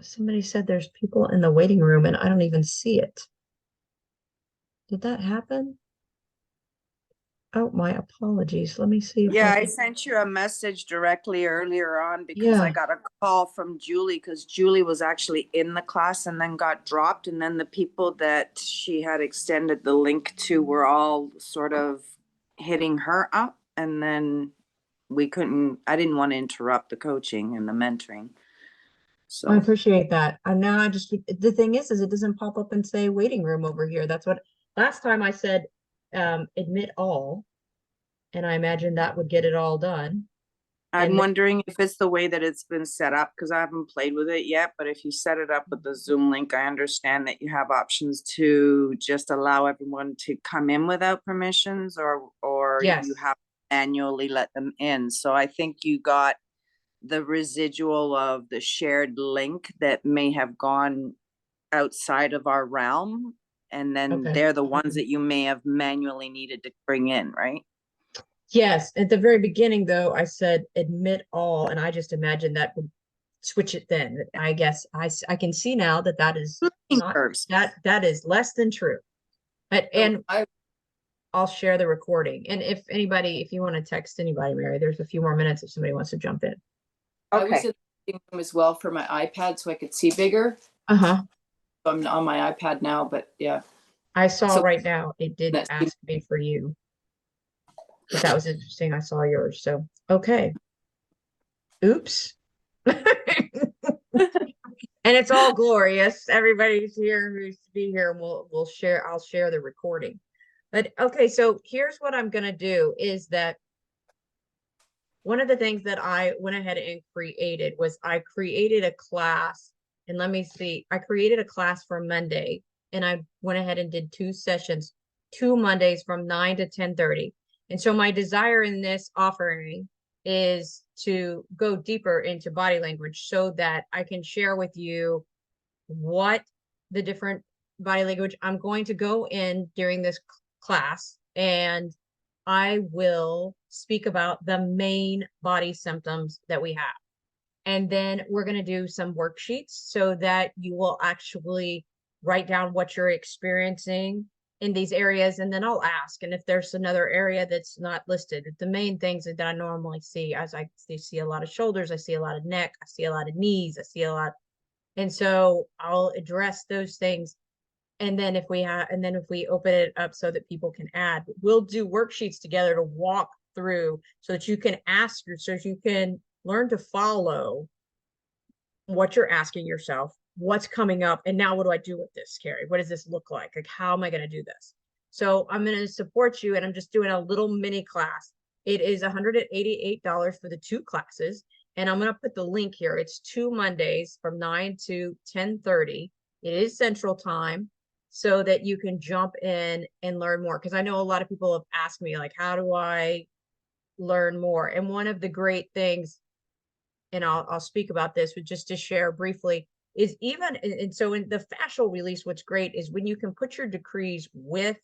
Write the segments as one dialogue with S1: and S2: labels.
S1: Somebody said there's people in the waiting room and I don't even see it. Did that happen? Oh, my apologies. Let me see if I
S2: Yeah, I
S1: can.
S2: sent you a message directly earlier on because I
S1: Yeah.
S2: got a call from Julie because Julie was actually in the class and then got dropped. And then the people that she had extended the link to were all sort of hitting her up. And then I didn't want to interrupt the coaching and the mentoring.
S1: I
S2: So
S1: appreciate that. And now I just, the thing is it doesn't pop up and say waiting room over here. That's what last time I said, admit all, and I imagine that would get it all done.
S2: I'm
S1: And then,
S2: wondering if it's the way that it's been set up because I haven't played with it yet. But if you set it up with the Zoom link, I understand that you have options to just allow everyone to come in without permissions, or you
S1: yes.
S2: have to manually let them in. So I think you got the residual of the shared link that may have gone outside of our realm, and then
S1: Okay.
S2: they're the ones that you may have manually needed to bring in, right?
S1: Yes. At the very beginning, though, I said admit all, and I just imagined that would switch it then. I guess I can see now that that is
S2: Learning
S1: not
S2: curves.
S1: that is less than true. But
S3: So
S1: and I'll share the recording. And if anybody, if you want to text anybody, Mary, there's a few more minutes if somebody wants to jump in.
S3: I was
S2: Okay.
S3: in the meeting room as well for my iPad so I could see bigger.
S1: Uh-huh.
S3: I'm on my iPad now, but yeah.
S1: I saw
S3: So
S1: right now it did
S3: that's
S1: ask me for you, but that was interesting. I saw yours. So okay. Oops. And it's all glorious. Everybody's here who's to be here, and we'll share. I'll share the recording. But okay, so here's what I'm gonna do is that one of the things that I went ahead and created was I created a class, and let me see, I created a class for Monday, and I went ahead and did 2 sessions, 2 Mondays from 9 to 10:30. And so my desire in this offering is to go deeper into body language so that I can share with you what the different body language I'm going to go in during this class, and I will speak about the main body symptoms that we have. And then we're going to do some worksheets so that you will actually write down what you're experiencing in these areas. And then I'll ask. And if there's another area that's not listed, the main things that I normally see, as I see a lot of shoulders, I see a lot of neck, I see a lot of knees, I see a lot. And so I'll address those things. And then if we open it up so that people can add, we'll do worksheets together to walk through so that you can ask so you can learn to follow what you're asking yourself, what's coming up, and now what do I do with this, Carrie? What does this look like? Like, how am I going to do this? So I'm going to support you, and I'm just doing a little mini class. It is $188 for the 2 classes, and I'm going to put the link here. It's 2 Mondays from 9 to 10:30. It is Central Time, so that you can jump in and learn more. Because I know a lot of people have asked me, like, how do I learn more? And one of the great things, and I'll speak about this, but just to share briefly, is even, and so in the fascial release, what's great is when you can put your decrees with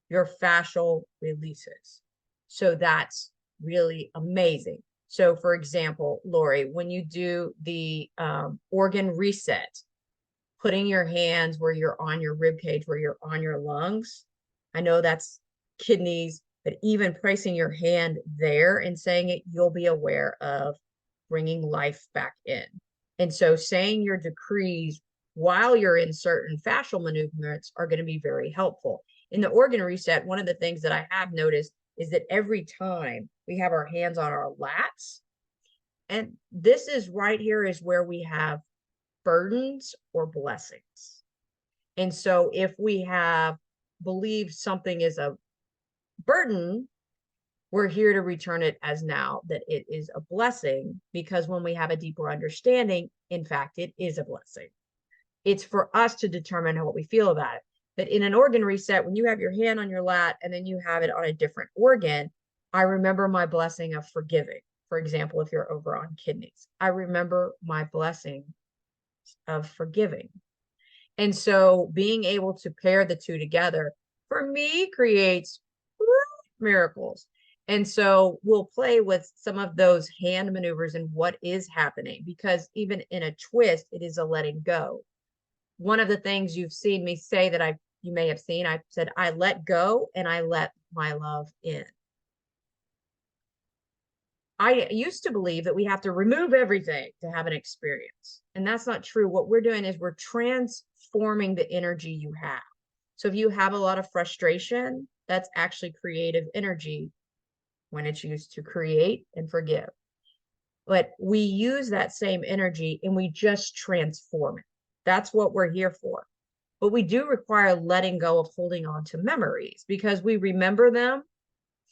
S1: your fascial releases. So that's really amazing. So for example, Lori, when you do the organ reset, putting your hands where you're on your rib cage, where you're on your lungs, I know that's kidneys, but even placing your hand there and saying it, you'll be aware of bringing life back in. And so saying your decrees while you're in certain fascial movements are going to be very helpful. In the organ reset, one of the things that I have noticed is that every time we have our hands on our lats, and this is right here is where we have burdens or blessings. And so if we have believed something is a burden, we're here to return it as now that it is a blessing, because when we have a deeper understanding, in fact, it is a blessing. It's for us to determine what we feel about it. But in an organ reset, when you have your hand on your lat and then you have it on a different organ, I remember my blessing of forgiving. For example, if you're over on kidneys, I remember my blessing of forgiving. And so being able to pair the two together for me creates miracles. And so we'll play with some of those hand maneuvers and what is happening, because even in a twist, it is a letting go. One of the things you've seen me say that you may have seen, I said, I let go and I let my love in. I used to believe that we have to remove everything to have an experience. And that's not true. What we're doing is we're transforming the energy you have. So if you have a lot of frustration, that's actually creative energy when it's used to create and forgive. But we use that same energy and we just transform it. That's what we're here for. But we do require letting go of holding on to memories, because we remember them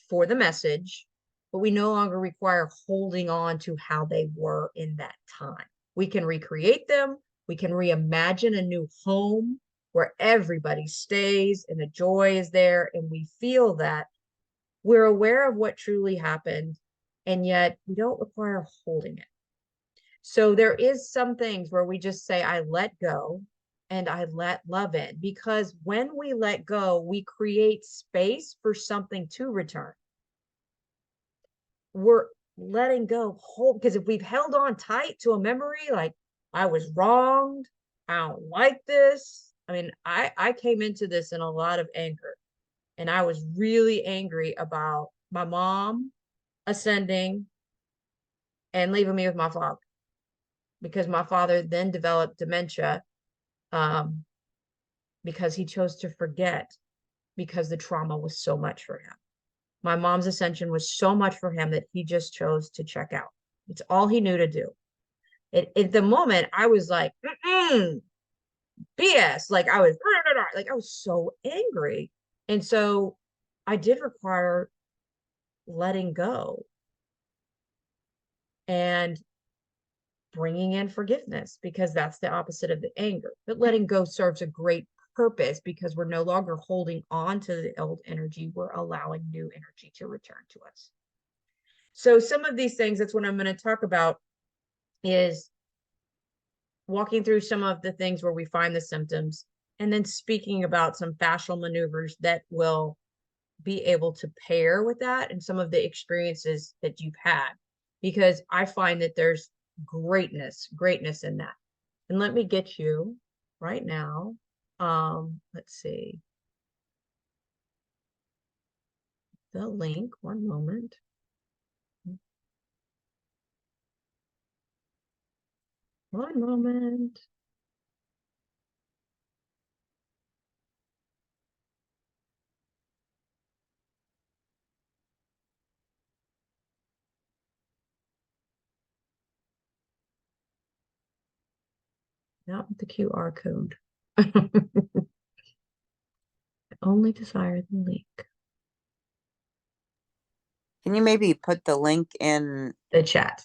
S1: for the message, but we no longer require holding on to how they were in that time. We can recreate them. We can reimagine a new home where everybody stays and the joy is there and we feel that. We're aware of what truly happened, and yet we don't require holding it. So there is some things where we just say, I let go and I let love in, because when we let go, we create space for something to return. We're letting go, hold, because if we've held on tight to a memory, like I was wronged, I don't like this. I mean, I came into this in a lot of anger. And I was really angry about my mom ascending and leaving me with my father, because my father then developed dementia because he chose to forget, because the trauma was so much for him. My mom's ascension was so much for him that he just chose to check out. It's all he knew to do. At the moment, I was like, BS. Like I was so angry. And so I did require letting go and bringing in forgiveness, because that's the opposite of the anger. But letting go serves a great purpose, because we're no longer holding on to the old energy. We're allowing new energy to return to us. So some of these things, that's what I'm going to talk about, is walking through some of the things where we find the symptoms, and then speaking about some fascial maneuvers that will be able to pair with that and some of the experiences that you've had, because I find that there's greatness in that. And let me get you right now. Let's see. The link, one moment. One moment. Not with the QR code. Only desire the link.
S4: Can you maybe put the link in
S1: The chat.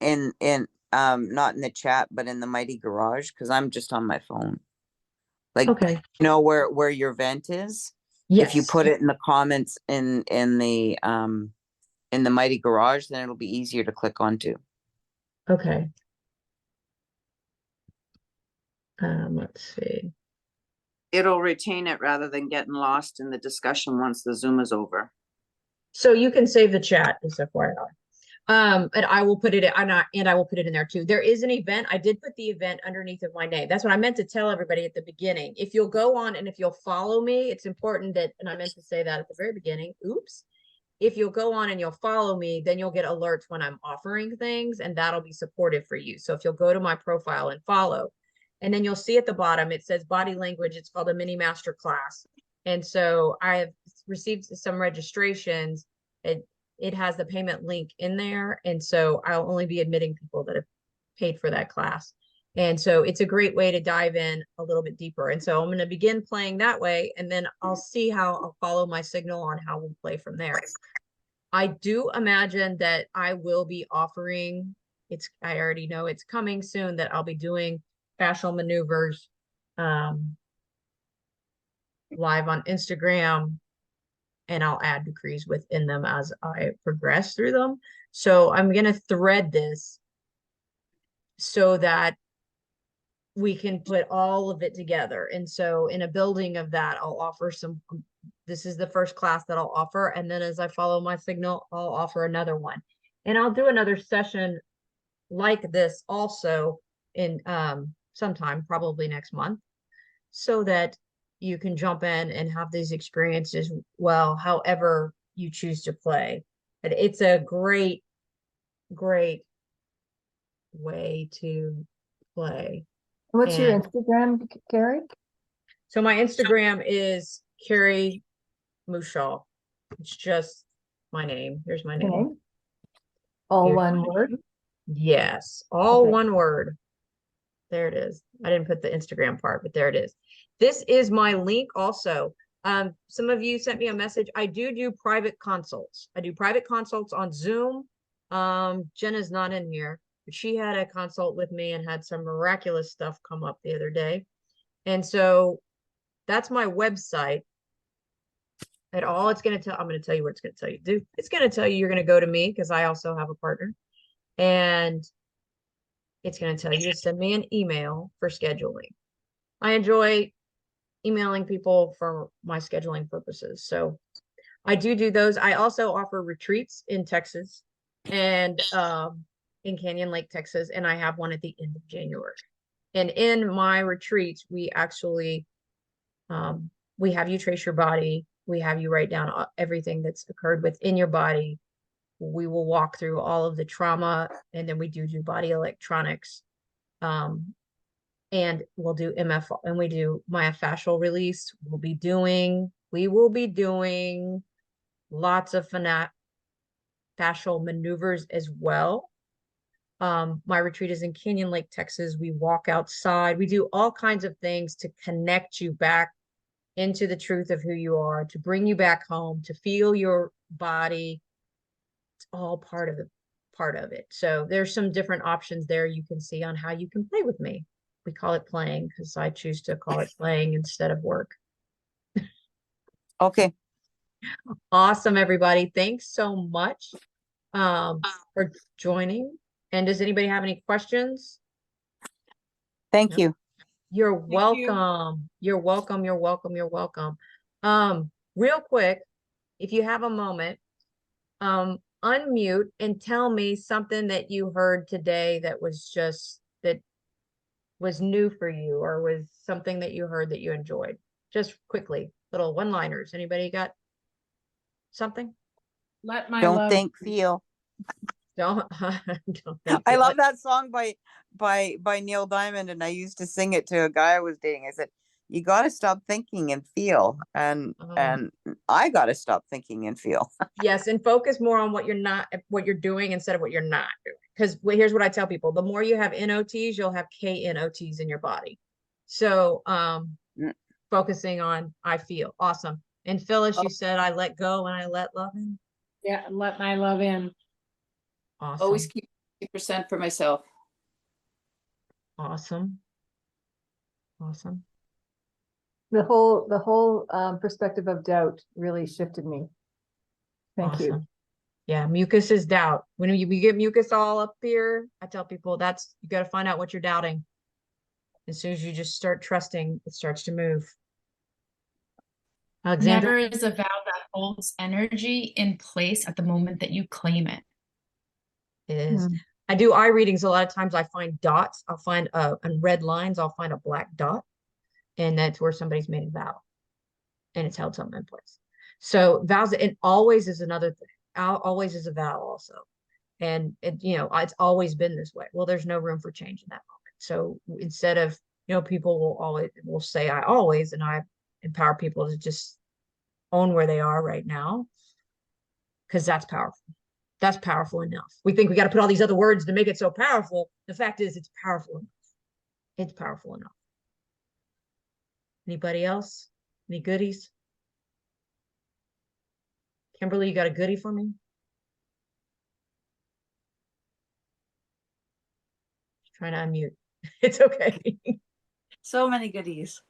S4: not in the chat, but in the Mighty Garage? Because I'm just on my phone. Like,
S1: Okay.
S4: you know where your vent is?
S1: Yes.
S4: If you put it in the comments in the Mighty Garage, then it'll be easier to click onto.
S1: Okay. Let's see.
S2: It'll retain it rather than getting lost in the discussion once the Zoom is over.
S1: So you can save the chat, just FYI. And I will put it and I will put it in there too. There is an event. I did put the event underneath of my name. That's what I meant to tell everybody at the beginning. If you'll go on and if you'll follow me, it's important that, and I meant to say that at the very beginning. Oops. If you'll go on and you'll follow me, then you'll get alerts when I'm offering things, and that'll be supportive for you. So if you'll go to my profile and follow, and then you'll see at the bottom, it says body language. It's called a mini master class. And so I have received some registrations. It has the payment link in there. And so I'll only be admitting people that have paid for that class. And so it's a great way to dive in a little bit deeper. And so I'm going to begin playing that way, and then I'll see how I'll follow my signal on how we'll play from there. I do imagine that I will be offering, I already know it's coming soon, that I'll be doing fascial maneuvers live on Instagram, and I'll add decrees within them as I progress through them. So I'm going to thread this so that we can put all of it together. And so in a building of that, I'll offer some this is the first class that I'll offer. And then as I follow my signal, I'll offer another one. And I'll do another session like this also in sometime, probably next month, so that you can jump in and have these experiences, well, however you choose to play. And it's a great, great way to play.
S5: What's your
S1: And-
S5: Instagram, Carrie?
S1: So my Instagram is Carrie Mushaw. It's just my name. Here's my name.
S5: Okay. All
S1: Here's
S5: one
S1: my
S5: word?
S1: name. Yes, all
S5: Okay.
S1: one word. There it is. I didn't put the Instagram part, but there it is. This is my link also. Some of you sent me a message. I do private consults. I do private consults on Zoom. Jenna's not in here, but she had a consult with me and had some miraculous stuff come up the other day. And so that's my website. And all it's going to tell, I'm going to tell you what it's going to tell you to do. It's going to tell you you're going to go to me because I also have a partner. And it's going to tell you to send me an email for scheduling. I enjoy emailing people for my scheduling purposes. So I do those. I also offer retreats in Texas and in Canyon Lake, Texas. And I have one at the end of January. And in my retreats, we actually, we have you trace your body. We have you write down everything that's occurred within your body. We will walk through all of the trauma, and then we do body electronics. And we'll do MF, and we do myofascial release. We will be doing lots of fascial maneuvers as well. My retreat is in Canyon Lake, Texas. We walk outside. We do all kinds of things to connect you back into the truth of who you are, to bring you back home, to feel your body. It's all part of it. So there's some different options there you can see on how you can play with me. We call it playing because I choose to call it playing instead of work.
S4: Okay,
S1: Awesome, everybody. Thanks so much for joining. And does anybody have any questions?
S4: thank
S1: Yep.
S4: you.
S1: You're
S3: you.
S1: welcome. You're welcome. You're welcome. You're welcome. Real quick, if you have a moment, unmute and tell me something that you heard today that was new for you, or was something that you heard that you enjoyed. Just quickly, little one-liners. Anybody got something?
S6: Let my
S4: Don't
S6: love.
S4: think, feel.
S1: Don't, don't think
S4: I
S1: it
S4: love
S1: like-
S4: that song by Neil Diamond, and I used to sing it to a guy I was dating. I said, "You got to stop thinking and feel," and I got to stop thinking and feel.
S1: Yes, and focus more on what you're doing instead of what you're not doing. Because here's what I tell people: the more you have NOTs, you'll have KNOTs in your body. So, focusing on I feel awesome. And Phyllis, you said I let go and I let love in.
S6: Yeah, let my love in.
S1: Awesome.
S3: Always keep 50% for myself.
S1: Awesome. Awesome.
S5: The whole perspective of doubt really shifted me. Thank you.
S1: Awesome. Yeah, mucus is doubt. When we get mucus all up here, I tell people you got to find out what you're doubting. As soon as you just start trusting, it starts to move. Alexandra?
S7: Never is a vow that holds energy in place at the moment that you claim it.
S1: It is.
S5: Hmm.
S1: I do eye readings. A lot of times I find dots. I'll find on red lines, I'll find a black dot. And that's where somebody's made a vow. And it's held something in place. So vows, and always is another thing. Always is a vow also. And it's always been this way. Well, there's no room for change in that moment. So instead of, people will say I always, and I empower people to just own where they are right now. Because that's powerful. That's powerful enough. We think we got to put all these other words to make it so powerful. The fact is, it's powerful enough. It's powerful enough. Anybody else? Any goodies? Kimberly, you got a goodie for me? Trying to unmute. It's okay.
S8: So many goodies.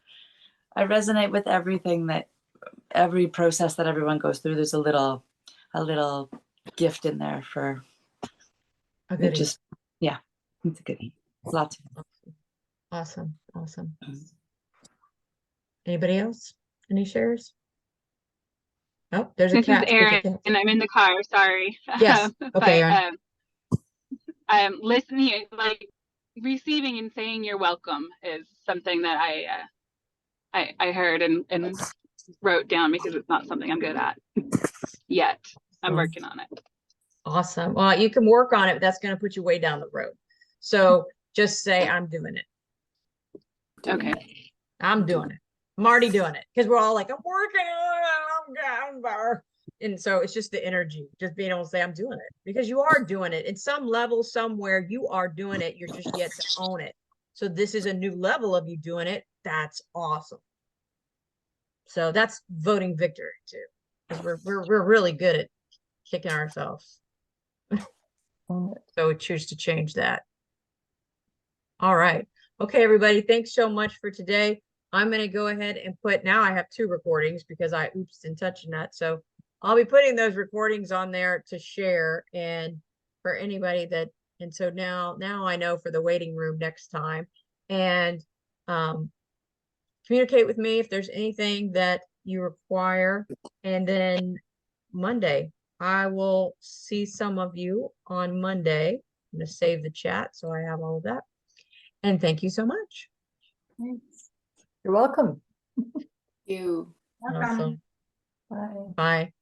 S8: I resonate with every process that everyone goes through. There's a little gift in there for
S1: A
S8: it.
S1: goodie.
S8: Just, yeah, it's a goodie. Lots of
S1: Awesome. Awesome. Anybody else? Any shares? Oh, there's a
S9: This is
S1: cat. Speak of
S9: Erin,
S1: cats.
S9: and I'm in the car. Sorry.
S1: Yes. Okay,
S9: But
S1: Erin.
S9: I'm listening, like receiving and saying you're welcome is something that I heard and wrote down because it's not something I'm good at yet. I'm working on it.
S1: Awesome. Well, you can work on it, but that's going to put you way down the road. So just say, I'm doing it.
S9: Okay.
S1: I'm doing it. I'm already doing it. Because we're all like, I'm working on it. And so it's just the energy, just being able to say, I'm doing it. Because you are doing it. In some level, somewhere, you are doing it. You're just yet to own it. So this is a new level of you doing it. That's awesome. So that's voting victory too. Because we're really good at kicking ourselves. So we choose to change that. All right. Okay, everybody. Thanks so much for today. I'm going to go ahead and put, now I have 2 recordings because I oopsed in touching that. So I'll be putting those recordings on there to share, and for anybody that, and so now I know for the waiting room next time. And communicate with me if there's anything that you require. And then Monday, I will see some of you on Monday. I'm going to save the chat so I have all of that. And thank you so much.
S5: You're welcome.
S3: You.
S1: Awesome.
S5: Bye.
S1: Bye.